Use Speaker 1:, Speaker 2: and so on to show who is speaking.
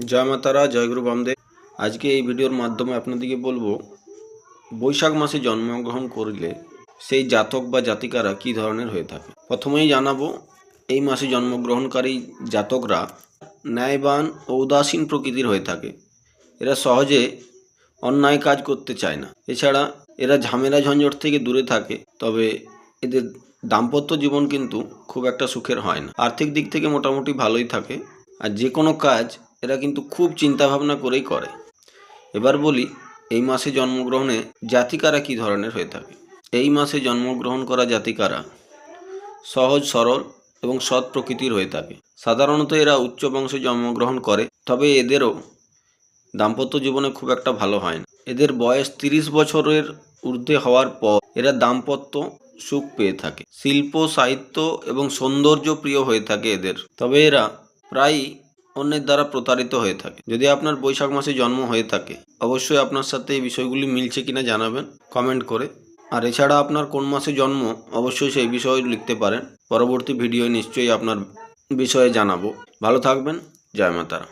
Speaker 1: জয় মাতারা, জয় গুরু বামদেব। আজকে এই ভিডিওর মাধ্যমে আপনাদেরকে বলবো বৈশাখ মাসে জন্মগ্রহণ করলে সেই জাতক বা জাতিকারা কী ধরনের হয়ে থাকে। প্রথমেই জানাবো এই মাসে জন্মগ্রহণকারী জাতকরা ন্যায়বান ও উদাসীন প্রকৃতির হয়ে থাকে। এরা সহজে অন্যায় কাজ করতে চায় না। এছাড়া এরা ঝামেলা ঝঞ্ঝট থেকে দূরে থাকে। তবে এদের দাম্পত্য জীবন কিন্তু খুব একটা সুখের হয় না। আর্থিক দিক থেকে মোটামুটি ভালোই থাকে। আর যে কোনো কাজ এরা কিন্তু খুব চিন্তাভাবনা করেই করে। এবার বলি এই মাসে জন্মগ্রহণে জাতিকারা কী ধরনের হয়ে থাকে। এই মাসে জন্মগ্রহণ করা জাতিকারা সহজ সরল এবং সৎ প্রকৃতির হয়ে থাকে। সাধারণত এরা উচ্চ বংশে জন্মগ্রহণ করে, তবে এদেরও দাম্পত্য জীবনে খুব একটা ভালো হয় না। এদের বয়স 30 বছরের ঊর্ধ্বে হওয়ার পর এরা দাম্পত্য সুখ পেয়ে থাকে। শিল্প, সাহিত্য এবং সৌন্দর্য প্রিয় হয়ে থাকে এদের। তবে এরা প্রায়ই অন্যের দ্বারা প্রতারিত হয়ে থাকে। যদি আপনার বৈশাখ মাসে জন্ম হয়ে থাকে, অবশ্যই আপনার সাথে এই বিষয়গুলি মিলছে কিনা জানাবেন কমেন্ট করে। আর এছাড়া আপনার কোন মাসে জন্ম অবশ্যই সেই বিষয়ে লিখতে পারেন। পরবর্তী ভিডিওয় নিশ্চয়ই আপনার বিষয়ে জানাবো। ভালো থাকবেন। জয় মাতারা।